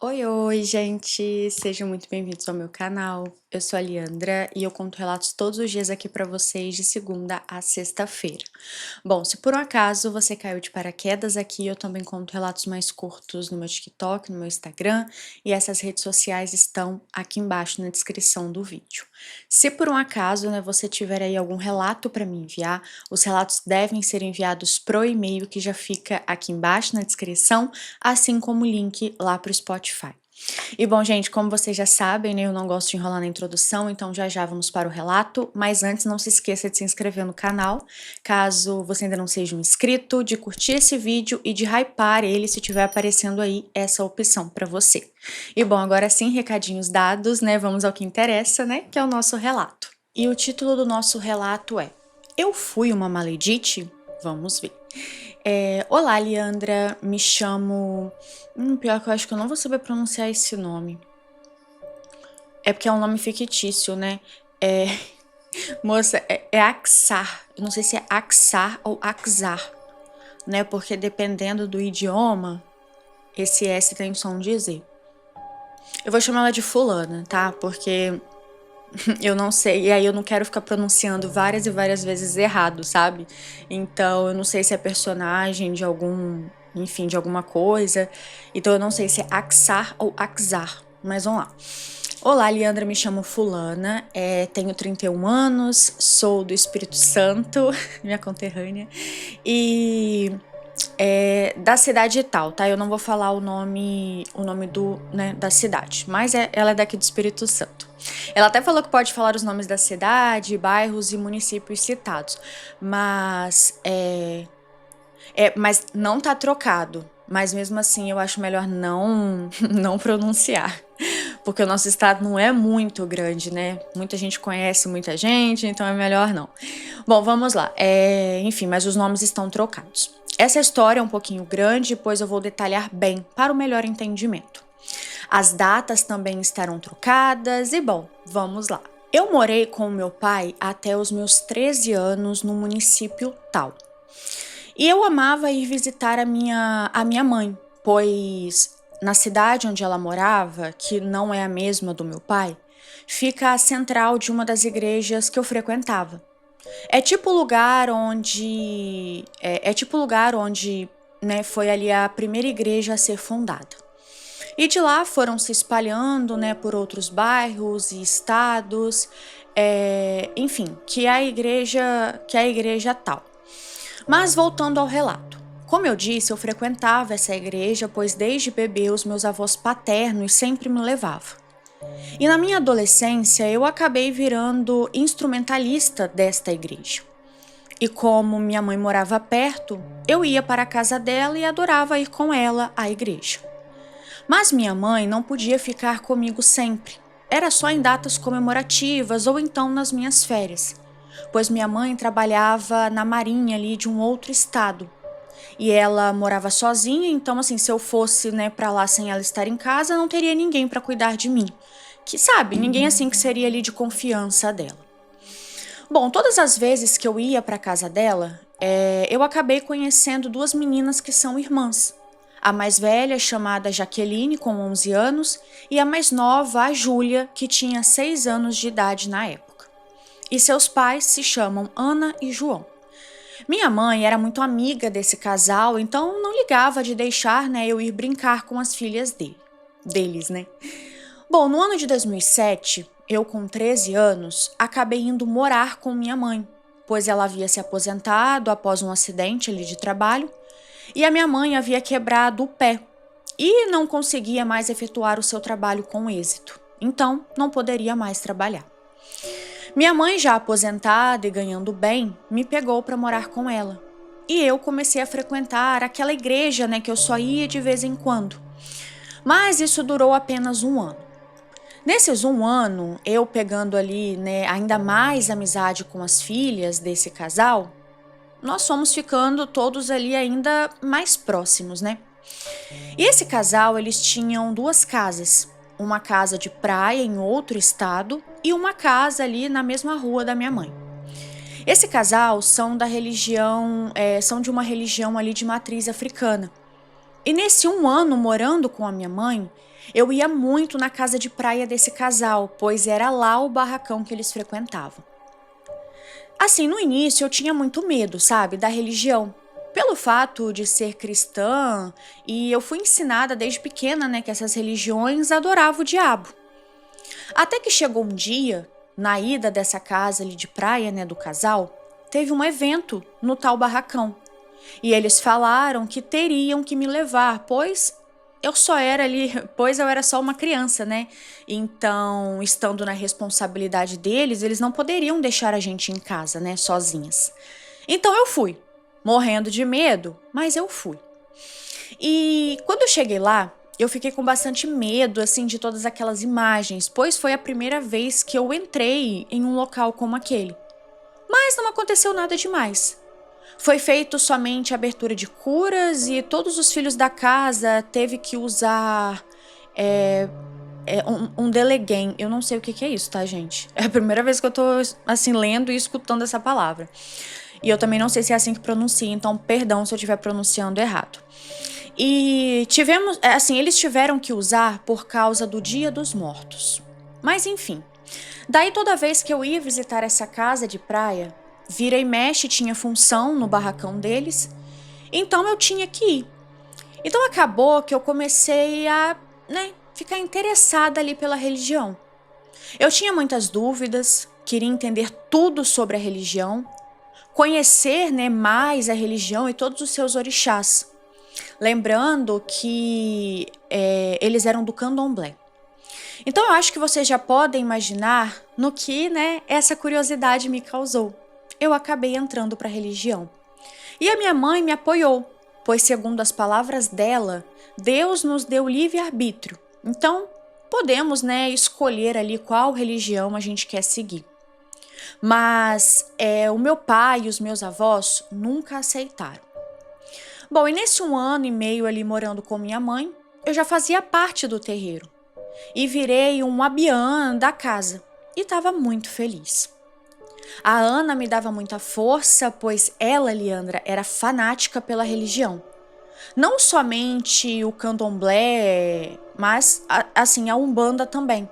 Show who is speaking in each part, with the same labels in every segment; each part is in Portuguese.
Speaker 1: Oi, oi, gente! Sejam muito bem-vindos ao meu canal. Eu sou a Liandra e eu conto relatos todos os dias aqui pra vocês, de segunda a sexta-feira. Bom, se por um acaso você caiu de paraquedas aqui, eu também conto relatos mais curtos no meu TikTok, no meu Instagram, e essas redes sociais estão aqui embaixo na descrição do vídeo. Se por um acaso, você tiver aí algum relato para me enviar, os relatos devem ser enviados pro e-mail que já fica aqui embaixo na descrição, assim como o link lá pro Spotify. E bom, gente, como vocês já sabem, eu não gosto de enrolar na introdução, então já já vamos para o relato, mas antes não se esqueça de se inscrever no canal, caso você ainda não seja um inscrito, de curtir esse vídeo e de hypar ele se tiver aparecendo aí essa opção para você. E bom, agora sim, recadinhos dados, vamos ao que interessa, que é o nosso relato. E o título do nosso relato é Eu Fui uma Maledite? Vamos ver. Olá, Liandra, me chamo... pior que eu acho que eu não vou saber pronunciar esse nome. É porque é um nome fictício, né? Moça, é Aksar. Eu não sei se é Aksar ou Aksar, né? Porque dependendo do idioma, esse S tem som de Z. Eu vou chamar ela de fulana, tá? Porque eu não sei, e aí eu não quero ficar pronunciando várias e várias vezes errado, sabe? Então eu não sei se é personagem de enfim, de alguma coisa. Então eu não sei se é Aksar ou Aksar, mas vamos lá. Olá, Liandra, me chamo Fulana, tenho 31 anos, sou do Espírito Santo, minha conterrânea, e da cidade e tal, tá? Eu não vou falar o nome da cidade, mas ela é daqui do Espírito Santo. Ela até falou que pode falar os nomes da cidade, bairros e municípios citados, mas mas não tá trocado. Mas mesmo assim eu acho melhor não pronunciar, porque o nosso estado não é muito grande, né? Muita gente conhece muita gente, então é melhor não. Bom, vamos lá. Enfim, mas os nomes estão trocados. Essa história é um pouquinho grande, pois eu vou detalhar bem para o melhor entendimento. As datas também estarão trocadas e bom, vamos lá. Eu morei com o meu pai até os meus 13 anos no município tal. E eu amava ir visitar a minha mãe, pois na cidade onde ela morava, que não é a mesma do meu pai, fica a central de uma das igrejas que eu frequentava. É tipo o lugar onde foi ali a primeira igreja a ser fundada. E de lá foram se espalhando, por outros bairros e estados, enfim, que é a igreja tal. Mas voltando ao relato. Como eu disse, eu frequentava essa igreja, pois desde bebê os meus avós paternos sempre me levavam. E na minha adolescência eu acabei virando instrumentalista desta igreja. E como minha mãe morava perto, eu ia para a casa dela e adorava ir com ela à igreja. Mas minha mãe não podia ficar comigo sempre. Era só em datas comemorativas ou então nas minhas férias, pois minha mãe trabalhava na marinha ali de um outro estado. E ela morava sozinha, então assim, se eu fosse, para lá sem ela estar em casa, não teria ninguém para cuidar de mim. Que sabe, ninguém assim que seria ali de confiança dela. Bom, todas as vezes que eu ia para casa dela, eu acabei conhecendo duas meninas que são irmãs. A mais velha, chamada Jaqueline, com 11 anos, e a mais nova, a Júlia, que tinha 6 anos de idade na época. E seus pais se chamam Ana e João. Minha mãe era muito amiga desse casal, então não ligava de deixar eu ir brincar com as filhas deles, né? Bom, no ano de 2007, eu com 13 anos, acabei indo morar com minha mãe, pois ela havia se aposentado após um acidente ali de trabalho e a minha mãe havia quebrado o pé e não conseguia mais efetuar o seu trabalho com êxito, então não poderia mais trabalhar. Minha mãe, já aposentada e ganhando bem, me pegou para morar com ela. E eu comecei a frequentar aquela igreja, que eu só ia de vez em quando. Mas isso durou apenas um ano. Nesses um ano, eu pegando ali, ainda mais amizade com as filhas desse casal, nós fomos ficando todos ali ainda mais próximos, né? E esse casal, eles tinham duas casas. Uma casa de praia em outro estado e uma casa ali na mesma rua da minha mãe. Esse casal são da religião, são de uma religião ali de matriz africana. E nesse 1 ano morando com a minha mãe, eu ia muito na casa de praia desse casal, pois era lá o barracão que eles frequentavam. Assim, no início eu tinha muito medo, sabe, da religião. Pelo fato de ser cristã, e eu fui ensinada desde pequena, né, que essas religiões adoravam o diabo. Até que chegou um dia, na ida dessa casa ali de praia, né, do casal, teve um evento no tal barracão. E eles falaram que teriam que me levar, pois eu era só uma criança, né? Então, estando na responsabilidade deles, eles não poderiam deixar a gente em casa, né, sozinhas. Então eu fui, morrendo de medo, mas eu fui. E quando eu cheguei lá, eu fiquei com bastante medo, assim, de todas aquelas imagens, pois foi a primeira vez que eu entrei em um local como aquele. Mas não aconteceu nada demais. Foi feito somente a abertura de curas e todos os filhos da casa teve que usar um deleguém. Eu não sei o que é isso, tá, gente? É a primeira vez que eu tô, assim, lendo e escutando essa palavra. E eu também não sei se é assim que pronuncia, então perdão se eu estiver pronunciando errado. E eles tiveram que usar por causa do Dia dos Mortos. Mas enfim, daí toda vez que eu ia visitar essa casa de praia, vira e mexe tinha função no barracão deles, então eu tinha que ir. Então acabou que eu comecei a, ficar interessada ali pela religião. Eu tinha muitas dúvidas, queria entender tudo sobre a religião, conhecer, mais a religião e todos os seus orixás. Lembrando que eles eram do candomblé. Então eu acho que vocês já podem imaginar no que, essa curiosidade me causou. Eu acabei entrando para a religião. E a minha mãe me apoiou, pois segundo as palavras dela, Deus nos deu livre-arbítrio. Então podemos, escolher ali qual religião a gente quer seguir. Mas o meu pai e os meus avós nunca aceitaram. Bom, e nesse 1 ano e meio ali morando com minha mãe, eu já fazia parte do terreiro. E virei um abiã da casa. E estava muito feliz. A Ana me dava muita força, pois ela, Leandra, era fanática pela religião. Não somente o candomblé, mas assim, a Umbanda também.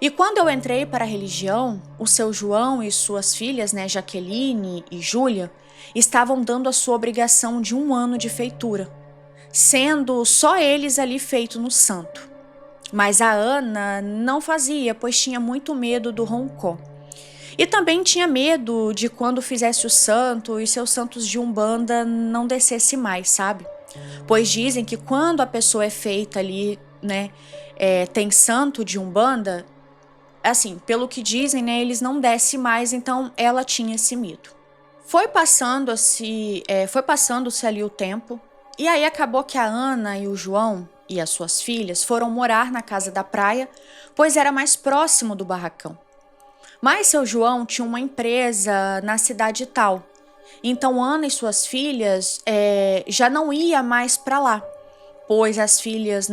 Speaker 1: E quando eu entrei para a religião, o seu João e suas filhas, Jaqueline e Júlia, estavam dando a sua obrigação de 1 ano de feitura, sendo só eles ali feito no santo. Mas a Ana não fazia, pois tinha muito medo do roncó. E também tinha medo de quando fizesse o santo e seus santos de Umbanda não descesse mais, sabe? Pois dizem que quando a pessoa é feita ali, tem santo de Umbanda, assim, pelo que dizem, eles não descem mais, então ela tinha esse medo. Foi passando-se ali o tempo, e aí acabou que a Ana e o João e as suas filhas foram morar na casa da praia, pois era mais próximo do barracão. Mas seu João tinha uma empresa na cidade tal, então Ana e suas filhas já não ia mais para lá, pois as filhas,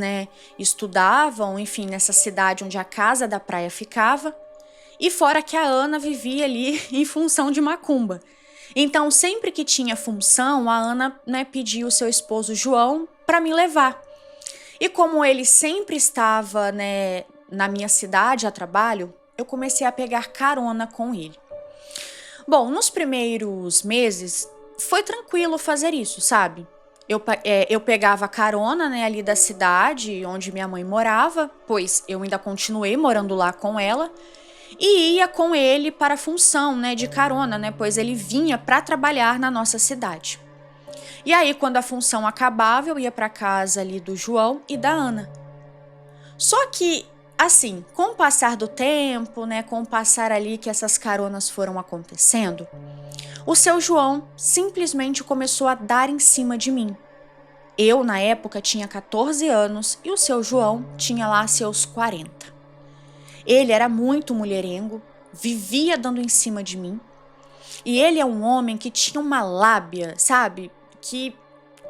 Speaker 1: estudavam, enfim, nessa cidade onde a casa da praia ficava, e fora que a Ana vivia ali em função de macumba. Então, sempre que tinha função, a Ana, pedia o seu esposo João para me levar. E como ele sempre estava, na minha cidade a trabalho, eu comecei a pegar carona com ele. Bom, nos primeiros meses foi tranquilo fazer isso, sabe? Eu pegava carona, ali da cidade onde minha mãe morava, pois eu ainda continuei morando lá com ela, e ia com ele para a função, de carona, pois ele vinha para trabalhar na nossa cidade. E aí, quando a função acabava, eu ia para casa ali do João e da Ana. Só que, assim, com o passar do tempo, com o passar ali que essas caronas foram acontecendo, o seu João simplesmente começou a dar em cima de mim. Eu, na época, tinha 14 anos e o seu João tinha lá seus 40. Ele era muito mulherengo, vivia dando em cima de mim. E ele é um homem que tinha uma lábia, sabe? Que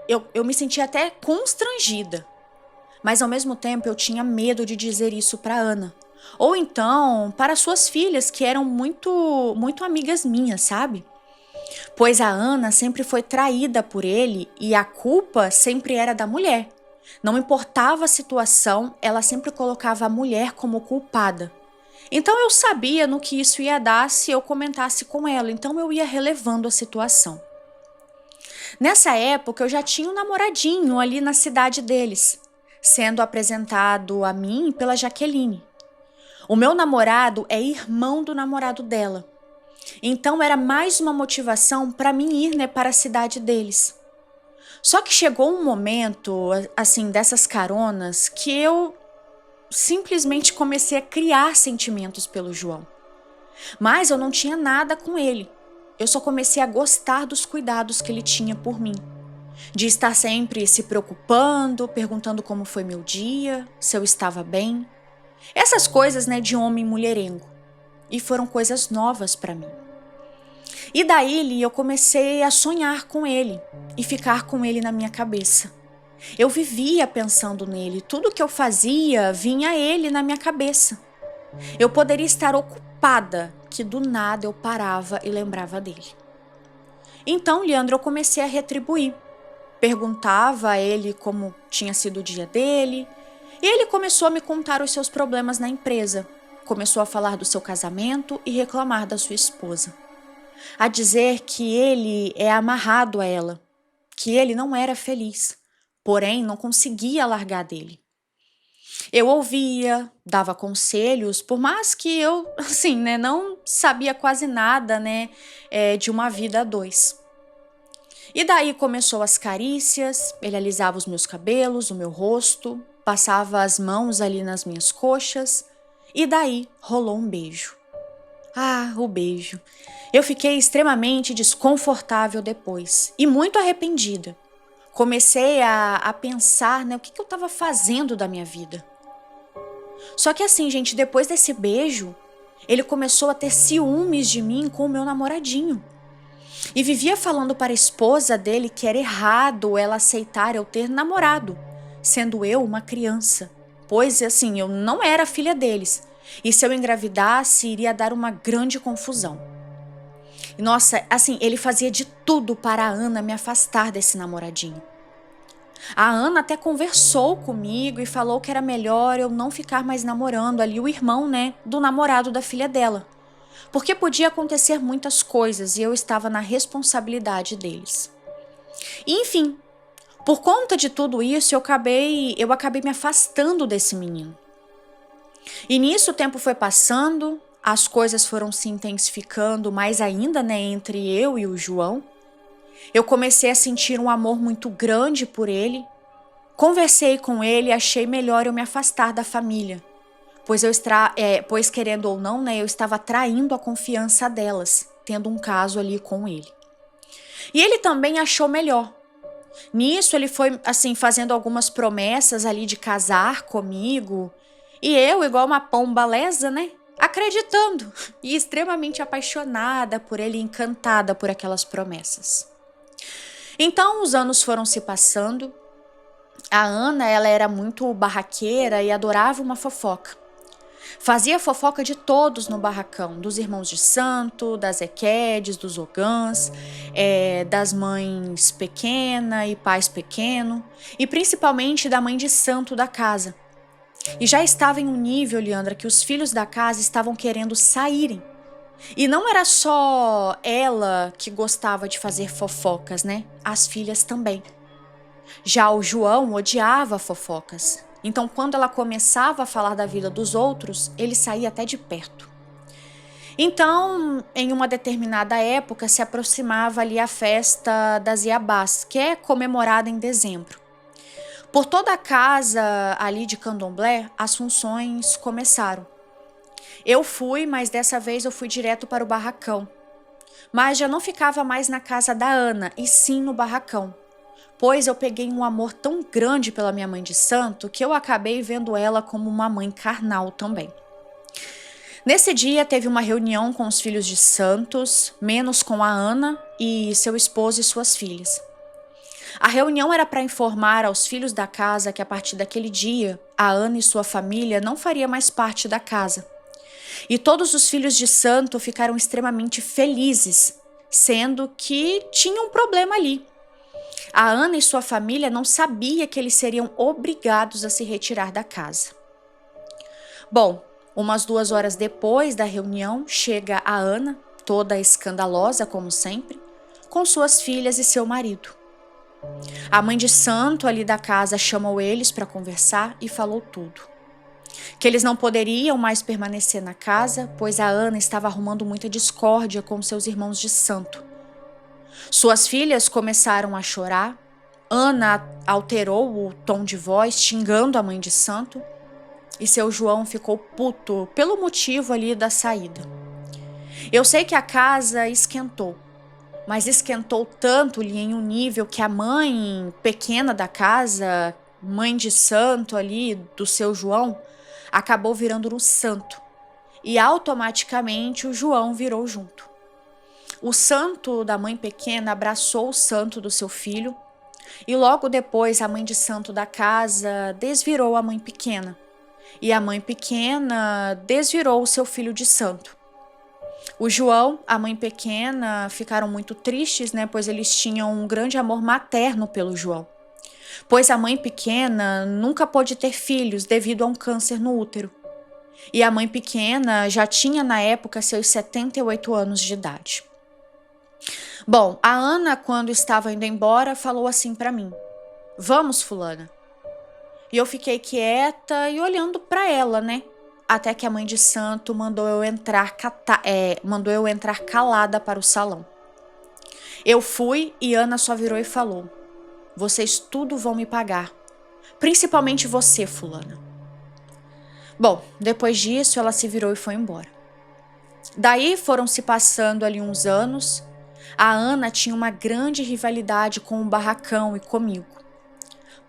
Speaker 1: eu me sentia até constrangida. Mas ao mesmo tempo eu tinha medo de dizer isso para Ana. Ou então para suas filhas, que eram muito, muito amigas minhas, sabe? pois a Ana sempre foi traída por ele e a culpa sempre era da mulher. Não importava a situação, ela sempre colocava a mulher como culpada. Então eu sabia no que isso ia dar se eu comentasse com ela, então eu ia relevando a situação. Nessa época eu já tinha um namoradinho ali na cidade deles, sendo apresentado a mim pela Jaqueline. O meu namorado é irmão do namorado dela. Então era mais uma motivação para mim ir, né, para a cidade deles. Só que chegou um momento, assim, dessas caronas, que eu simplesmente comecei a criar sentimentos pelo João. Mas eu não tinha nada com ele. Eu só comecei a gostar dos cuidados que ele tinha por mim. De estar sempre se preocupando, perguntando como foi meu dia, se eu estava bem. Essas coisas, né, de homem mulherengo. E foram coisas novas para mim. E daí eu comecei a sonhar com ele e ficar com ele na minha cabeça. Eu vivia pensando nele, tudo que eu fazia vinha ele na minha cabeça. Eu poderia estar ocupada, que do nada eu parava e lembrava dele. Então, Leandro, eu comecei a retribuir. Perguntava a ele como tinha sido o dia dele, e ele começou a me contar os seus problemas na empresa. Começou a falar do seu casamento e reclamar da sua esposa. A dizer que ele é amarrado a ela, que ele não era feliz, porém não conseguia largar dele. Eu ouvia, dava conselhos, por mais que eu, assim, né, não sabia quase nada, né, de uma vida a dois. E daí começou as carícias, ele alisava os meus cabelos, o meu rosto, passava as mãos ali nas minhas coxas, e daí rolou um beijo. Ah, o beijo. Eu fiquei extremamente desconfortável depois e muito arrependida. Comecei a pensar, né, o que eu estava fazendo da minha vida. Só que assim, gente, depois desse beijo, ele começou a ter ciúmes de mim com o meu namoradinho. E vivia falando para a esposa dele que era errado ela aceitar eu ter namorado, sendo eu uma criança. Pois, assim, eu não era filha deles. E se eu engravidasse, iria dar uma grande confusão. E, nossa, assim, ele fazia de tudo para a Ana me afastar desse namoradinho. A Ana até conversou comigo e falou que era melhor eu não ficar mais namorando ali o irmão, né, do namorado da filha dela. Porque podia acontecer muitas coisas e eu estava na responsabilidade deles. E, enfim, por conta de tudo isso, eu acabei me afastando desse menino. E nisso o tempo foi passando, as coisas foram se intensificando mais ainda, né, entre eu e o João. Eu comecei a sentir um amor muito grande por ele. Conversei com ele e achei melhor eu me afastar da família. Pois querendo ou não, né, eu estava traindo a confiança delas, tendo um caso ali com ele. E ele também achou melhor. Nisso ele foi, assim, fazendo algumas promessas ali de casar comigo. E eu, igual uma pomba lesa, né, acreditando e extremamente apaixonada por ele, encantada por aquelas promessas. Então os anos foram se passando. A Ana, ela era muito barraqueira e adorava uma fofoca. Fazia fofoca de todos no barracão, dos irmãos de santo, das Equedes, dos Ogãs, das mães pequena e pais pequeno, e principalmente da mãe de santo da casa. E já estava em um nível, Leandra, que os filhos da casa estavam querendo saírem. E não era só ela que gostava de fazer fofocas, né? As filhas também. Já o João odiava fofocas. Então, quando ela começava a falar da vida dos outros, ele saía até de perto. Então, em uma determinada época, se aproximava ali a festa das Iabás, que é comemorada em dezembro. Por toda a casa ali de Candomblé, as funções começaram. Eu fui, mas dessa vez eu fui direto para o barracão. Mas já não ficava mais na casa da Ana, e sim no barracão. Pois eu peguei um amor tão grande pela minha mãe de santo que eu acabei vendo ela como uma mãe carnal também. Nesse dia teve uma reunião com os filhos de santos, menos com a Ana e seu esposo e suas filhas. A reunião era para informar aos filhos da casa que a partir daquele dia, a Ana e sua família não faria mais parte da casa. E todos os filhos de santo ficaram extremamente felizes, sendo que tinha um problema ali. A Ana e sua família não sabiam que eles seriam obrigados a se retirar da casa. Bom, umas 2 horas depois da reunião, chega a Ana, toda escandalosa como sempre, com suas filhas e seu marido. A mãe de santo ali da casa chamou eles para conversar e falou tudo. Que eles não poderiam mais permanecer na casa, pois a Ana estava arrumando muita discórdia com seus irmãos de santo. Suas filhas começaram a chorar. Ana alterou o tom de voz, xingando a mãe de santo, e seu João ficou puto pelo motivo ali da saída. Eu sei que a casa esquentou, mas esquentou tanto-lhe em um nível que a mãe pequena da casa, mãe de santo ali, do seu João, acabou virando no santo. E automaticamente o João virou junto. O santo da mãe pequena abraçou o santo do seu filho e logo depois a mãe de santo da casa desvirou a mãe pequena. E a mãe pequena desvirou o seu filho de santo. O João, a mãe pequena, ficaram muito tristes, né? Pois eles tinham um grande amor materno pelo João. Pois a mãe pequena nunca pôde ter filhos devido a um câncer no útero. E a mãe pequena já tinha na época seus 78 anos de idade. Bom, a Ana, quando estava indo embora, falou assim para mim: "Vamos, fulana." E eu fiquei quieta e olhando para ela, né? Até que a mãe de santo mandou eu entrar calada para o salão. Eu fui e Ana só virou e falou: "Vocês tudo vão me pagar. Principalmente você, fulana." Bom, depois disso ela se virou e foi embora. Daí foram se passando ali uns anos. A Ana tinha uma grande rivalidade com o barracão e comigo.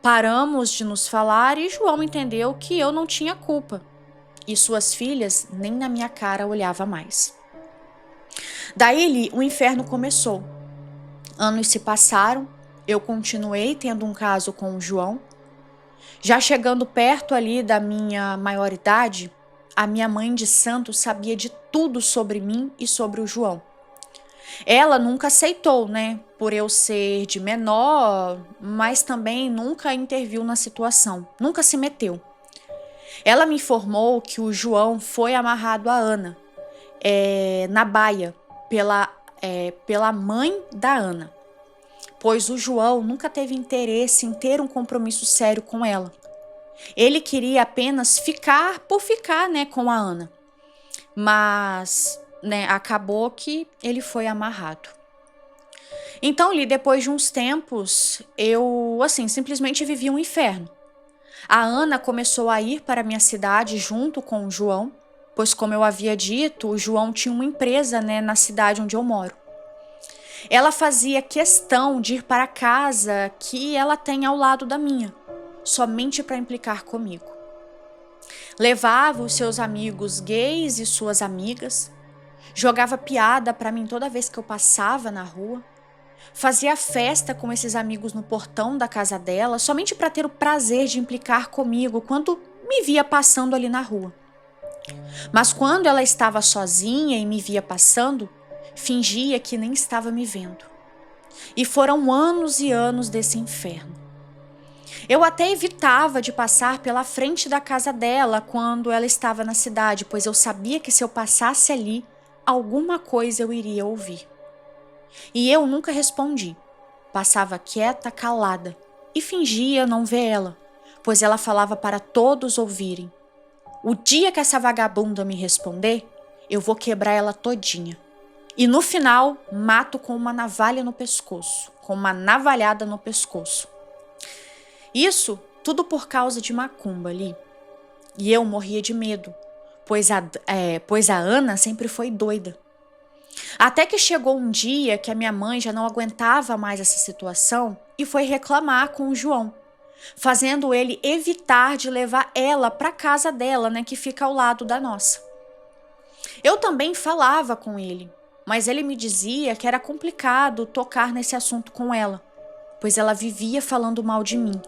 Speaker 1: Paramos de nos falar e João entendeu que eu não tinha culpa. E suas filhas nem na minha cara olhava mais. Daí o inferno começou. Anos se passaram, eu continuei tendo um caso com o João. Já chegando perto ali da minha maioridade, a minha mãe de santo sabia de tudo sobre mim e sobre o João. Ela nunca aceitou, né, por eu ser de menor, mas também nunca interviu na situação, nunca se meteu. Ela me informou que o João foi amarrado a Ana, na baia, pela mãe da Ana, pois o João nunca teve interesse em ter um compromisso sério com ela. Ele queria apenas ficar por ficar, né, com a Ana, mas acabou que ele foi amarrado. Então, depois de uns tempos, eu, simplesmente vivi um inferno. A Ana começou a ir para a minha cidade junto com o João, pois, como eu havia dito, o João tinha uma empresa, na cidade onde eu moro. Ela fazia questão de ir para a casa que ela tem ao lado da minha, somente para implicar comigo. Levava os seus amigos gays e suas amigas, jogava piada para mim toda vez que eu passava na rua, fazia festa com esses amigos no portão da casa dela, somente para ter o prazer de implicar comigo quando me via passando ali na rua. Mas quando ela estava sozinha e me via passando, fingia que nem estava me vendo. E foram anos e anos desse inferno. Eu até evitava de passar pela frente da casa dela quando ela estava na cidade, pois eu sabia que se eu passasse ali, alguma coisa eu iria ouvir. E eu nunca respondi. Passava quieta, calada, e fingia não ver ela, pois ela falava para todos ouvirem: "O dia que essa vagabunda me responder, eu vou quebrar ela todinha. E no final, mato com uma navalha no pescoço, com uma navalhada no pescoço." Isso tudo por causa de macumba ali. E eu morria de medo, pois a Ana sempre foi doida. Até que chegou um dia que a minha mãe já não aguentava mais essa situação e foi reclamar com o João, fazendo ele evitar de levar ela para casa dela, que fica ao lado da nossa. Eu também falava com ele, mas ele me dizia que era complicado tocar nesse assunto com ela, pois ela vivia falando mal de mim.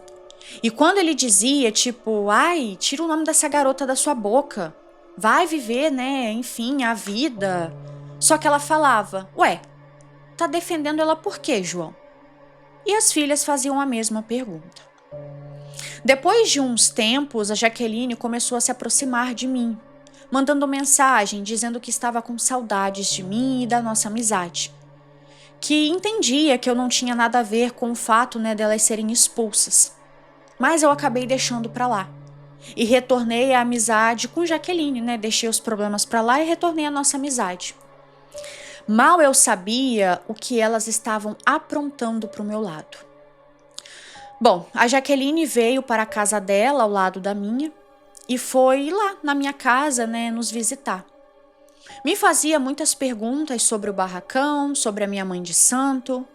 Speaker 1: E quando ele dizia, tipo, "Ai, tira o nome dessa garota da sua boca, vai viver, enfim, a vida." Só que ela falava: "Ué, tá defendendo ela por quê, João? E as filhas faziam a mesma pergunta. Depois de uns tempos, a Jaqueline começou a se aproximar de mim, mandando mensagem dizendo que estava com saudades de mim e da nossa amizade, que entendia que eu não tinha nada a ver com o fato, delas serem expulsas. Mas eu acabei deixando para lá e retornei à amizade com Jaqueline, deixei os problemas para lá e retornei à nossa amizade. Mal eu sabia o que elas estavam aprontando para o meu lado. Bom, a Jaqueline veio para a casa dela, ao lado da minha, e foi lá na minha casa, nos visitar. Me fazia muitas perguntas sobre o barracão, sobre a minha mãe de santo,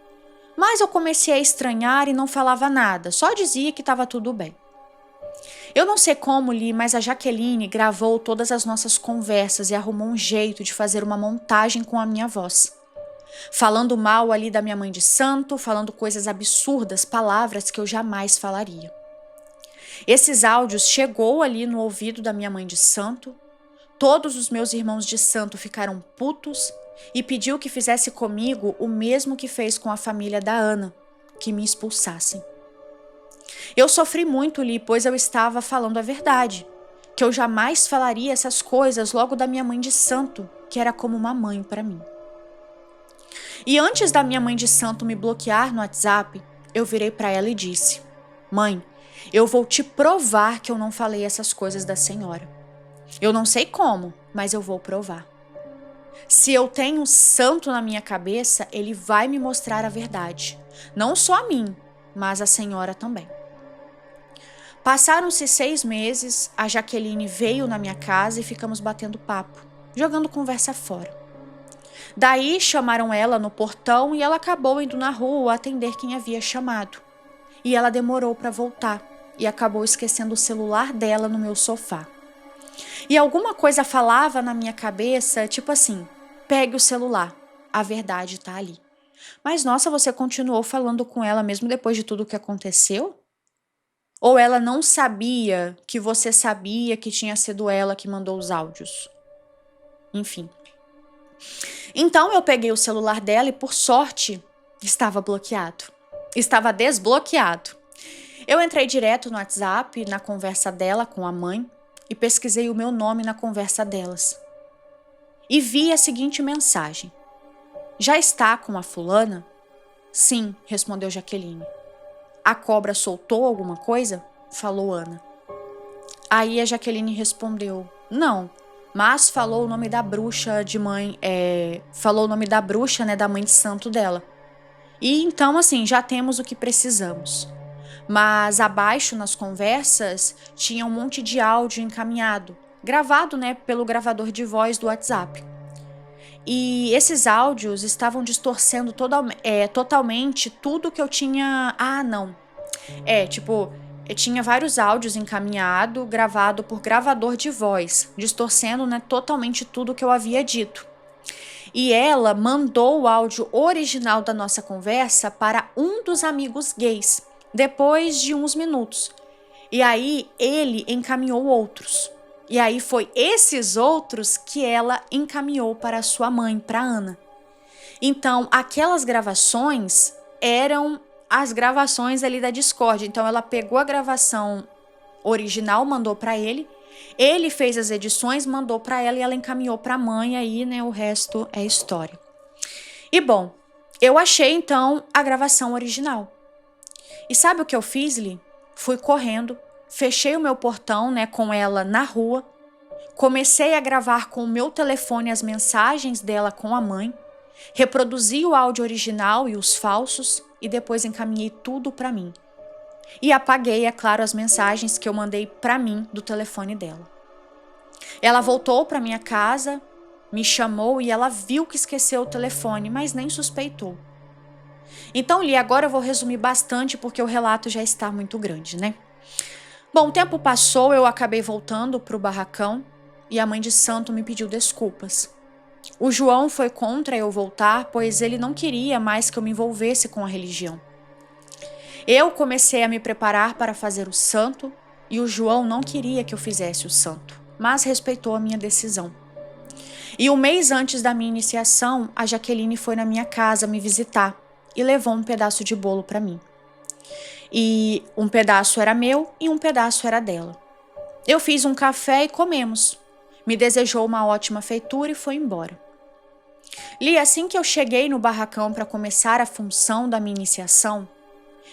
Speaker 1: mas eu comecei a estranhar e não falava nada, só dizia que estava tudo bem. Eu não sei como, Li, mas a Jaqueline gravou todas as nossas conversas e arrumou um jeito de fazer uma montagem com a minha voz. Falando mal ali da minha mãe de santo, falando coisas absurdas, palavras que eu jamais falaria. Esses áudios chegou ali no ouvido da minha mãe de santo, todos os meus irmãos de santo ficaram putos e pediu que fizesse comigo o mesmo que fez com a família da Ana, que me expulsassem. Eu sofri muito, Li, pois eu estava falando a verdade, que eu jamais falaria essas coisas logo da minha mãe de santo, que era como uma mãe para mim. E antes da minha mãe de santo me bloquear no WhatsApp, eu virei para ela e disse: Mãe, eu vou te provar que eu não falei essas coisas da senhora. Eu não sei como, mas eu vou provar. Se eu tenho um santo na minha cabeça, ele vai me mostrar a verdade. Não só a mim, mas a senhora também. Passaram-se 6 meses, a Jaqueline veio na minha casa e ficamos batendo papo, jogando conversa fora. Daí chamaram ela no portão e ela acabou indo na rua atender quem havia chamado. E ela demorou para voltar e acabou esquecendo o celular dela no meu sofá. E alguma coisa falava na minha cabeça, tipo assim: pegue o celular, a verdade tá ali. Mas nossa, você continuou falando com ela mesmo depois de tudo o que aconteceu? Ou ela não sabia que você sabia que tinha sido ela que mandou os áudios? Enfim. Então eu peguei o celular dela e, por sorte, estava bloqueado. Estava desbloqueado. Eu entrei direto no WhatsApp, na conversa dela com a mãe, e pesquisei o meu nome na conversa delas. E vi a seguinte mensagem: Já está com a fulana? Sim, respondeu Jaqueline. A cobra soltou alguma coisa? Falou Ana. Aí a Jaqueline respondeu: Não, mas falou o nome da bruxa de mãe, falou o nome da bruxa, da mãe de santo dela. E então, assim, já temos o que precisamos. Mas abaixo nas conversas tinha um monte de áudio encaminhado, gravado, pelo gravador de voz do WhatsApp. E esses áudios estavam distorcendo totalmente tudo que eu tinha. Ah, não. Eu tinha vários áudios encaminhado, gravado por gravador de voz, distorcendo, totalmente tudo que eu havia dito. E ela mandou o áudio original da nossa conversa para um dos amigos gays, depois de uns minutos. E aí ele encaminhou outros. E aí foi esses outros que ela encaminhou para a sua mãe, para Ana. Então, aquelas gravações eram as gravações ali da Discord. Então, ela pegou a gravação original, mandou para ele. Ele fez as edições, mandou para ela e ela encaminhou para a mãe. Aí, o resto é história. E bom, eu achei então a gravação original. E sabe o que eu fiz, Li? Fui correndo, fechei o meu portão, com ela na rua. Comecei a gravar com o meu telefone as mensagens dela com a mãe. Reproduzi o áudio original e os falsos e depois encaminhei tudo para mim. E apaguei, é claro, as mensagens que eu mandei para mim do telefone dela. Ela voltou para minha casa, me chamou e ela viu que esqueceu o telefone, mas nem suspeitou. Então, Li, agora eu vou resumir bastante porque o relato já está muito grande, Bom, o tempo passou, eu acabei voltando para o barracão e a mãe de santo me pediu desculpas. O João foi contra eu voltar, pois ele não queria mais que eu me envolvesse com a religião. Eu comecei a me preparar para fazer o santo e o João não queria que eu fizesse o santo, mas respeitou a minha decisão. E um mês antes da minha iniciação, a Jaqueline foi na minha casa me visitar e levou um pedaço de bolo para mim. E um pedaço era meu e um pedaço era dela. Eu fiz um café e comemos. Me desejou uma ótima feitura e foi embora. Li, assim que eu cheguei no barracão para começar a função da minha iniciação,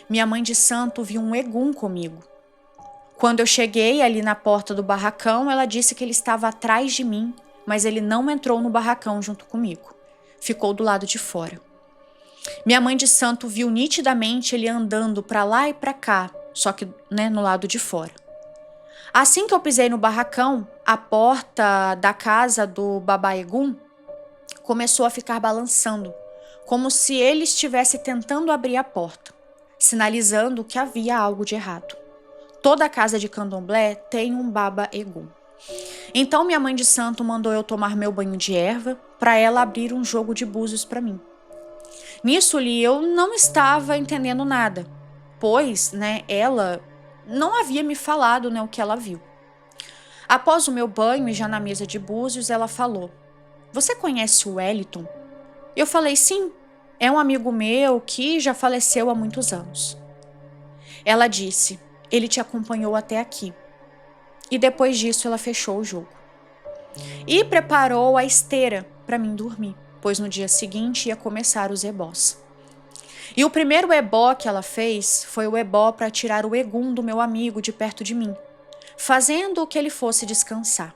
Speaker 1: minha mãe de santo viu um egum comigo. Quando eu cheguei ali na porta do barracão, ela disse que ele estava atrás de mim, mas ele não entrou no barracão junto comigo. Ficou do lado de fora. Minha mãe de santo viu nitidamente ele andando para lá e para cá, só que, no lado de fora. Assim que eu pisei no barracão, a porta da casa do Baba Egum começou a ficar balançando, como se ele estivesse tentando abrir a porta, sinalizando que havia algo de errado. Toda a casa de candomblé tem um Baba Egum. Então minha mãe de santo mandou eu tomar meu banho de erva para ela abrir um jogo de búzios para mim. Nisso, Li, eu não estava entendendo nada, pois, ela não havia me falado, o que ela viu. Após o meu banho e já na mesa de búzios, ela falou: "Você conhece o Wellington?" Eu falei: "Sim, é um amigo meu que já faleceu há muitos anos." Ela disse: "Ele te acompanhou até aqui." E depois disso ela fechou o jogo. E preparou a esteira para mim dormir, pois no dia seguinte ia começar os ebós. E o primeiro ebó que ela fez foi o ebó para tirar o egum do meu amigo de perto de mim, fazendo que ele fosse descansar.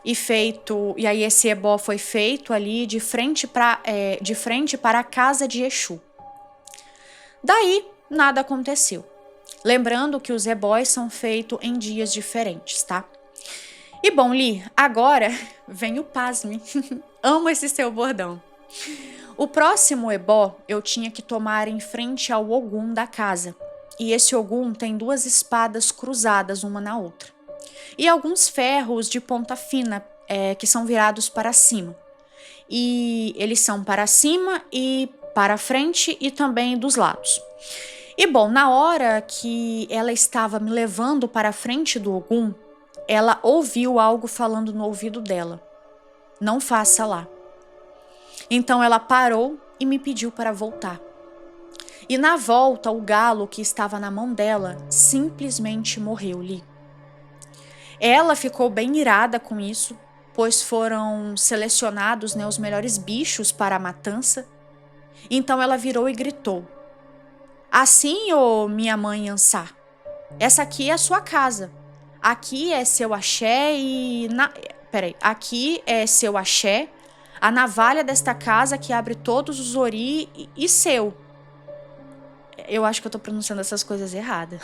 Speaker 1: E aí esse ebó foi feito ali de frente para a casa de Exu. Daí nada aconteceu. Lembrando que os ebós são feitos em dias diferentes, tá? E bom, Li, agora vem o pasme. Amo esse seu bordão. O próximo ebó eu tinha que tomar em frente ao Ogum da casa. E esse Ogum tem duas espadas cruzadas uma na outra. E alguns ferros de ponta fina que são virados para cima. E eles são para cima e para frente e também dos lados. E bom, na hora que ela estava me levando para a frente do Ogum, ela ouviu algo falando no ouvido dela: "Não faça lá." Então ela parou e me pediu para voltar. E na volta, o galo que estava na mão dela simplesmente morreu, Li. Ela ficou bem irada com isso, pois foram selecionados os melhores bichos para a matança. Então ela virou e gritou: "Assim, ô minha mãe Ansá, essa aqui é a sua casa. Aqui é seu axé aqui é seu axé, a navalha desta casa que abre todos os ori e seu." Eu acho que eu tô pronunciando essas coisas erradas.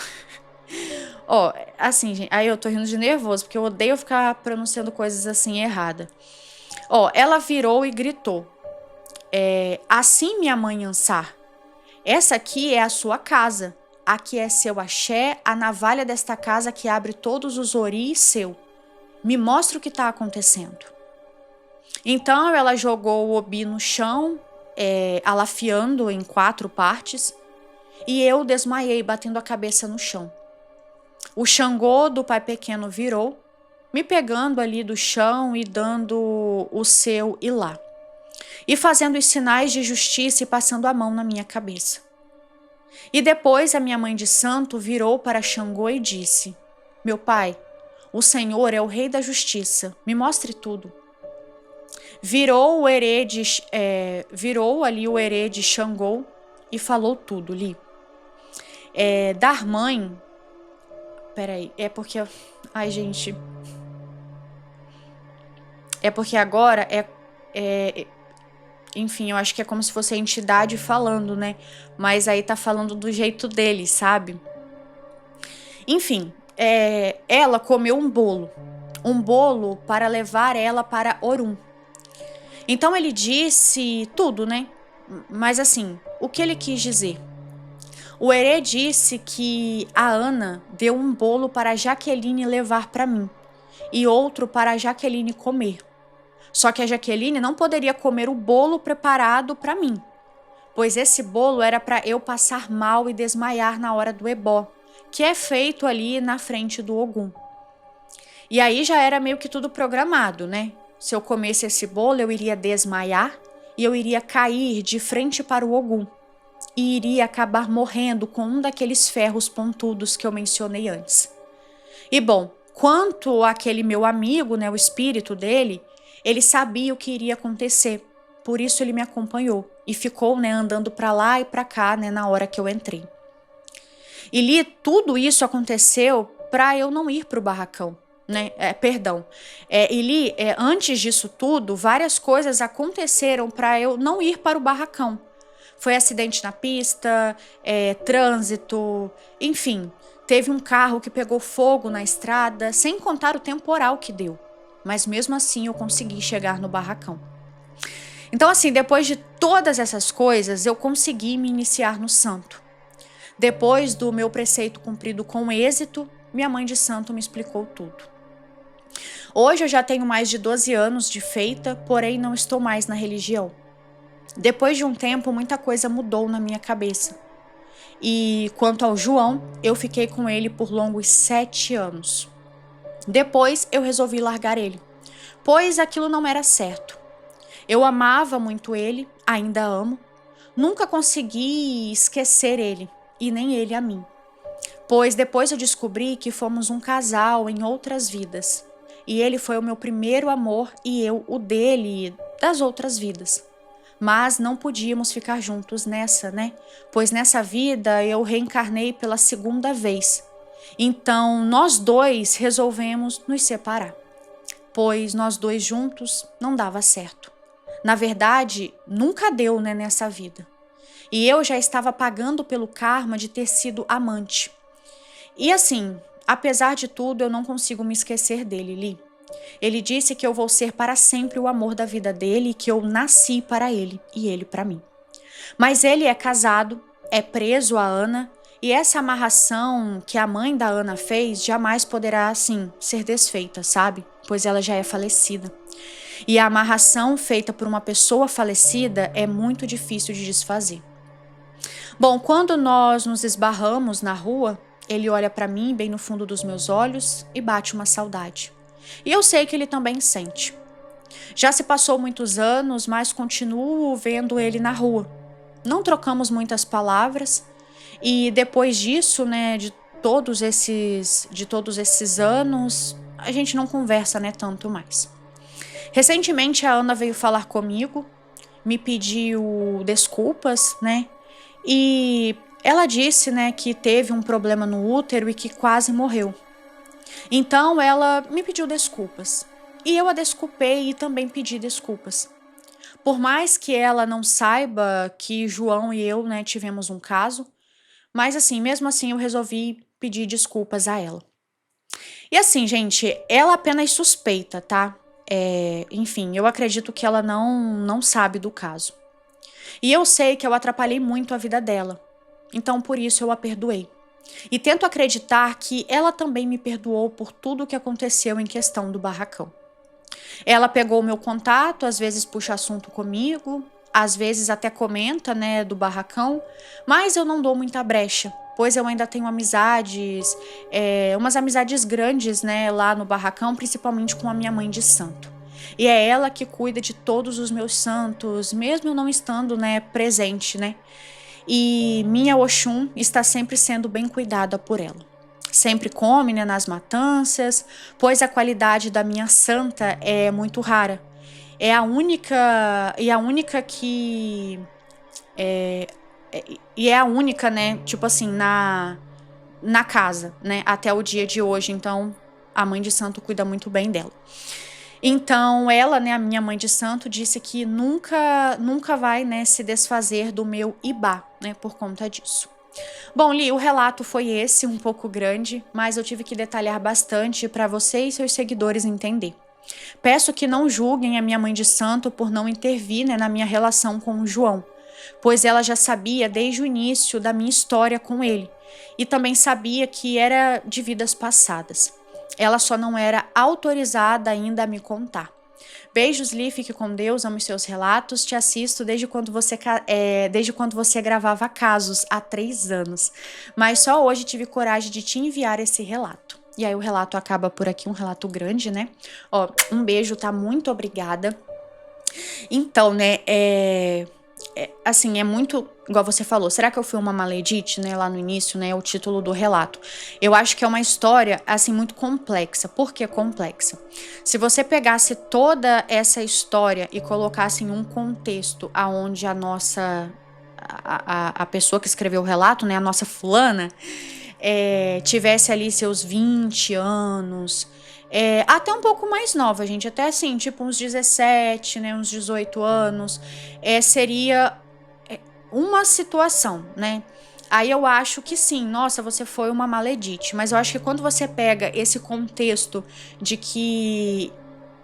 Speaker 1: Ó, assim, gente, aí eu tô rindo de nervoso, porque eu odeio ficar pronunciando coisas assim erradas. Ó, ela virou e gritou: "Assim, minha mãe Ansá, essa aqui é a sua casa. Aqui é seu axé, a navalha desta casa que abre todos os ori seu. Me mostra o que está acontecendo." Então ela jogou o obi no chão, alafiando em 4 partes, e eu desmaiei, batendo a cabeça no chão. O Xangô do pai pequeno virou, me pegando ali do chão e dando o seu ilá, e fazendo os sinais de justiça e passando a mão na minha cabeça. E depois a minha mãe de santo virou para Xangô e disse: "Meu pai, o Senhor é o rei da justiça, me mostre tudo." Virou ali o herê de Xangô e falou tudo, Li. Dar mãe... Peraí, é porque... Ai, gente... É porque agora enfim, eu acho que é como se fosse a entidade falando, né? Mas aí tá falando do jeito dele, sabe? Enfim, ela comeu um bolo para levar ela para Orum. Então ele disse tudo, né? Mas assim, o que ele quis dizer? O herê disse que a Ana deu um bolo para a Jaqueline levar para mim e outro para a Jaqueline comer. Só que a Jaqueline não poderia comer o bolo preparado para mim, pois esse bolo era para eu passar mal e desmaiar na hora do ebó, que é feito ali na frente do Ogum. E aí já era meio que tudo programado, né? Se eu comesse esse bolo, eu iria desmaiar e eu iria cair de frente para o Ogum e iria acabar morrendo com um daqueles ferros pontudos que eu mencionei antes. E bom, quanto àquele meu amigo, né, o espírito dele, ele sabia o que iria acontecer. Por isso ele me acompanhou e ficou, né, andando para lá e para cá, né, na hora que eu entrei. E tudo isso aconteceu para eu não ir para o barracão, né? Antes disso tudo, várias coisas aconteceram para eu não ir para o barracão. Foi acidente na pista, trânsito, enfim. Teve um carro que pegou fogo na estrada, sem contar o temporal que deu. Mas mesmo assim eu consegui chegar no barracão. Então, assim, depois de todas essas coisas, eu consegui me iniciar no santo. Depois do meu preceito cumprido com êxito, minha mãe de santo me explicou tudo. Hoje eu já tenho mais de 12 anos de feita, porém não estou mais na religião. Depois de um tempo, muita coisa mudou na minha cabeça. E quanto ao João, eu fiquei com ele por longos 7 anos. Depois eu resolvi largar ele, pois aquilo não era certo. Eu amava muito ele, ainda amo. Nunca consegui esquecer ele, e nem ele a mim. Pois depois eu descobri que fomos um casal em outras vidas. E ele foi o meu primeiro amor e eu o dele das outras vidas. Mas não podíamos ficar juntos nessa, né? Pois nessa vida eu reencarnei pela segunda vez. Então nós dois resolvemos nos separar. Pois nós dois juntos não dava certo. Na verdade, nunca deu, né, nessa vida. E eu já estava pagando pelo karma de ter sido amante. E assim, apesar de tudo, eu não consigo me esquecer dele, Li. Ele disse que eu vou ser para sempre o amor da vida dele e que eu nasci para ele e ele para mim. Mas ele é casado, é preso a Ana e essa amarração que a mãe da Ana fez jamais poderá, assim, ser desfeita, sabe? Pois ela já é falecida. E a amarração feita por uma pessoa falecida é muito difícil de desfazer. Bom, quando nós nos esbarramos na rua, ele olha para mim bem no fundo dos meus olhos e bate uma saudade. E eu sei que ele também sente. Já se passou muitos anos, mas continuo vendo ele na rua. Não trocamos muitas palavras e depois disso, né, de todos esses anos, a gente não conversa, né, tanto mais. Recentemente a Ana veio falar comigo, me pediu desculpas, né? E ela disse, né, que teve um problema no útero e que quase morreu. Então ela me pediu desculpas. E eu a desculpei e também pedi desculpas. Por mais que ela não saiba que João e eu, né, tivemos um caso, mas assim, mesmo assim eu resolvi pedir desculpas a ela. E assim, gente, ela apenas suspeita, tá? Enfim, eu acredito que ela não sabe do caso. E eu sei que eu atrapalhei muito a vida dela. Então, por isso, eu a perdoei. E tento acreditar que ela também me perdoou por tudo o que aconteceu em questão do barracão. Ela pegou o meu contato, às vezes puxa assunto comigo, às vezes até comenta, né, do barracão, mas eu não dou muita brecha, pois eu ainda tenho amizades, umas amizades grandes, né, lá no barracão, principalmente com a minha mãe de santo. E é ela que cuida de todos os meus santos, mesmo eu não estando, né, presente, né? E minha Oxum está sempre sendo bem cuidada por ela. Sempre come, né, nas matanças, pois a qualidade da minha santa é muito rara. É a única que é a única, né, tipo assim, na casa, né, até o dia de hoje. Então, a mãe de santo cuida muito bem dela. Então, ela, né, a minha mãe de santo, disse que nunca vai, né, se desfazer do meu Ibá, né, por conta disso. Bom, Li, o relato foi esse, um pouco grande, mas eu tive que detalhar bastante para você e seus seguidores entender. Peço que não julguem a minha mãe de santo por não intervir, né, na minha relação com o João, pois ela já sabia desde o início da minha história com ele e também sabia que era de vidas passadas. Ela só não era autorizada ainda a me contar. Beijos, Li, fique com Deus, amo os seus relatos, te assisto desde quando você gravava casos, há 3 anos. Mas só hoje tive coragem de te enviar esse relato. E aí o relato acaba por aqui, um relato grande, né? Ó, um beijo, tá? Muito obrigada. Então, né, assim, é muito, igual você falou, será que eu fui uma maledite, né, lá no início, né, o título do relato. Eu acho que é uma história, assim, muito complexa. Por que complexa? Se você pegasse toda essa história e colocasse em um contexto aonde a pessoa que escreveu o relato, né, a nossa fulana, tivesse ali seus 20 anos, até um pouco mais nova, gente, até assim, tipo uns 17, né, uns 18 anos, seria uma situação, né? Aí eu acho que sim, nossa, você foi uma maledite, mas eu acho que quando você pega esse contexto de que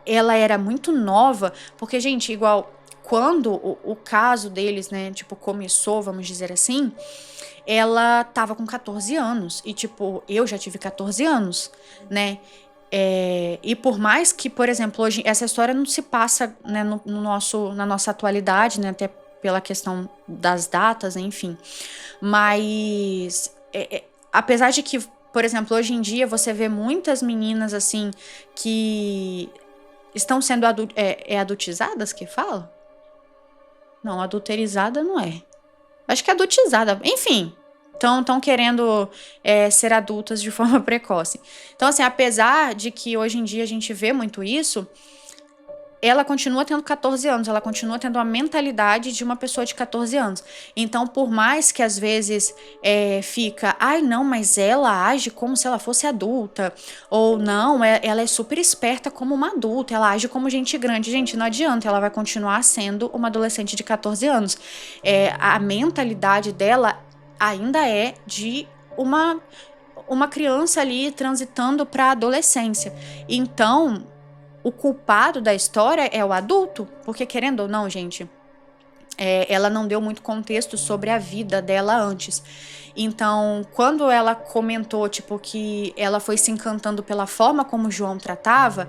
Speaker 1: ela era muito nova, porque, gente, igual quando o caso deles, né, tipo, começou, vamos dizer assim, ela tava com 14 anos. E, tipo, eu já tive 14 anos, né? E por mais que, por exemplo, hoje essa história não se passa, né, na nossa atualidade, né? Até pela questão das datas, enfim. Mas apesar de que, por exemplo, hoje em dia você vê muitas meninas assim que estão sendo adultizadas que fala? Não, adulterizada não é. Acho que é adultizada. Enfim, estão querendo ser adultas de forma precoce. Então, assim, apesar de que hoje em dia a gente vê muito isso, ela continua tendo 14 anos, ela continua tendo a mentalidade de uma pessoa de 14 anos. Então, por mais que às vezes fica, ai não, mas ela age como se ela fosse adulta, ou não, ela é super esperta como uma adulta, ela age como gente grande. Gente, não adianta, ela vai continuar sendo uma adolescente de 14 anos. A mentalidade dela ainda é de uma criança ali transitando para a adolescência. Então, o culpado da história é o adulto, porque querendo ou não, gente, ela não deu muito contexto sobre a vida dela antes. Então, quando ela comentou, tipo, que ela foi se encantando pela forma como o João tratava,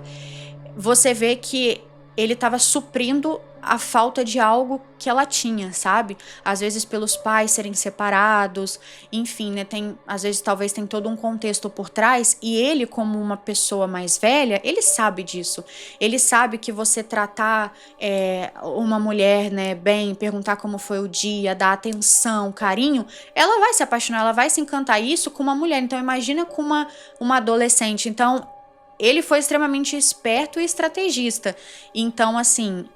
Speaker 1: você vê que ele estava suprindo a falta de algo que ela tinha, sabe? Às vezes pelos pais serem separados, enfim, né? Às vezes talvez tem todo um contexto por trás e ele, como uma pessoa mais velha, ele sabe disso. Ele sabe que você tratar uma mulher, né, bem, perguntar como foi o dia, dar atenção, carinho, ela vai se apaixonar, ela vai se encantar isso com uma mulher. Então imagina com uma adolescente. Então ele foi extremamente esperto e estrategista. Então, assim,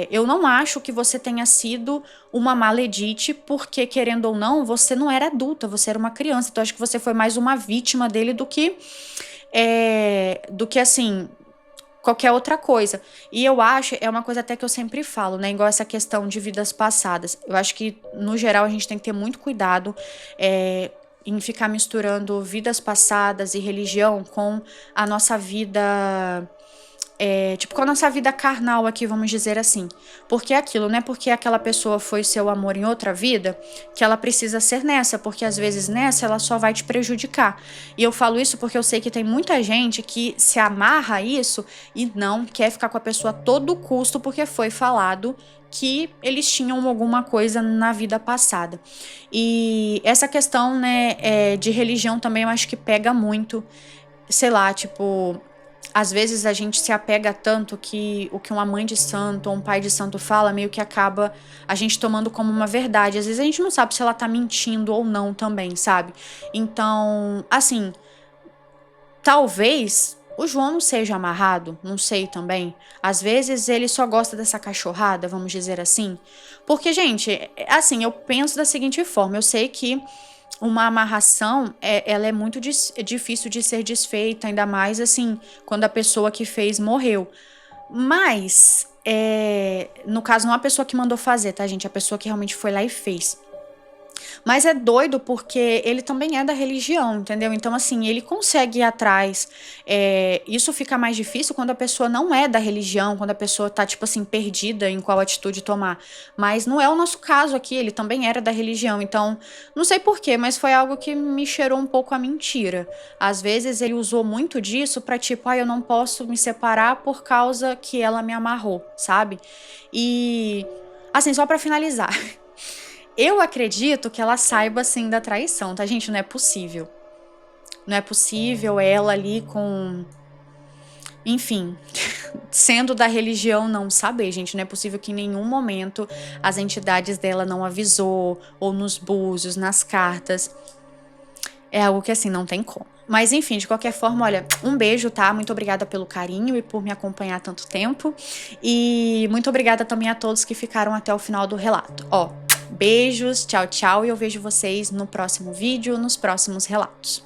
Speaker 1: eu não acho que você tenha sido uma maledite, porque, querendo ou não, você não era adulta, você era uma criança. Então, acho que você foi mais uma vítima dele do que assim, qualquer outra coisa. E eu acho, é uma coisa até que eu sempre falo, né? Igual essa questão de vidas passadas. Eu acho que, no geral, a gente tem que ter muito cuidado. Em ficar misturando vidas passadas e religião com a nossa vida, tipo, com a nossa vida carnal aqui, vamos dizer assim. Porque é aquilo, não é porque aquela pessoa foi seu amor em outra vida que ela precisa ser nessa, porque às vezes nessa ela só vai te prejudicar. E eu falo isso porque eu sei que tem muita gente que se amarra a isso e não quer ficar com a pessoa a todo custo porque foi falado que eles tinham alguma coisa na vida passada. E essa questão, né, de religião também eu acho que pega muito, sei lá, tipo, às vezes a gente se apega tanto que o que uma mãe de santo ou um pai de santo fala meio que acaba a gente tomando como uma verdade. Às vezes a gente não sabe se ela tá mentindo ou não também, sabe? Então, assim, talvez o João não seja amarrado, não sei também. Às vezes ele só gosta dessa cachorrada, vamos dizer assim. Porque, gente, assim, eu penso da seguinte forma: eu sei que uma amarração, ela é muito difícil de ser desfeita, ainda mais assim, quando a pessoa que fez morreu. Mas, no caso, não a pessoa que mandou fazer, tá, gente? A pessoa que realmente foi lá e fez. Mas é doido porque ele também é da religião, entendeu? Então, assim, ele consegue ir atrás. Isso fica mais difícil quando a pessoa não é da religião, quando a pessoa tá, tipo assim, perdida em qual atitude tomar. Mas não é o nosso caso aqui, ele também era da religião. Então, não sei porquê, mas foi algo que me cheirou um pouco a mentira. Às vezes ele usou muito disso pra, tipo, eu não posso me separar por causa que ela me amarrou, sabe? E, assim, só pra finalizar. Eu acredito que ela saiba, assim, da traição, tá, gente? Não é possível. Não é possível ela ali com... Enfim, sendo da religião, não saber, gente. Não é possível que em nenhum momento as entidades dela não avisou, ou nos búzios, nas cartas. É algo que, assim, não tem como. Mas, enfim, de qualquer forma, olha, um beijo, tá? Muito obrigada pelo carinho e por me acompanhar tanto tempo. E muito obrigada também a todos que ficaram até o final do relato. Ó, beijos, tchau, tchau. E eu vejo vocês no próximo vídeo, nos próximos relatos.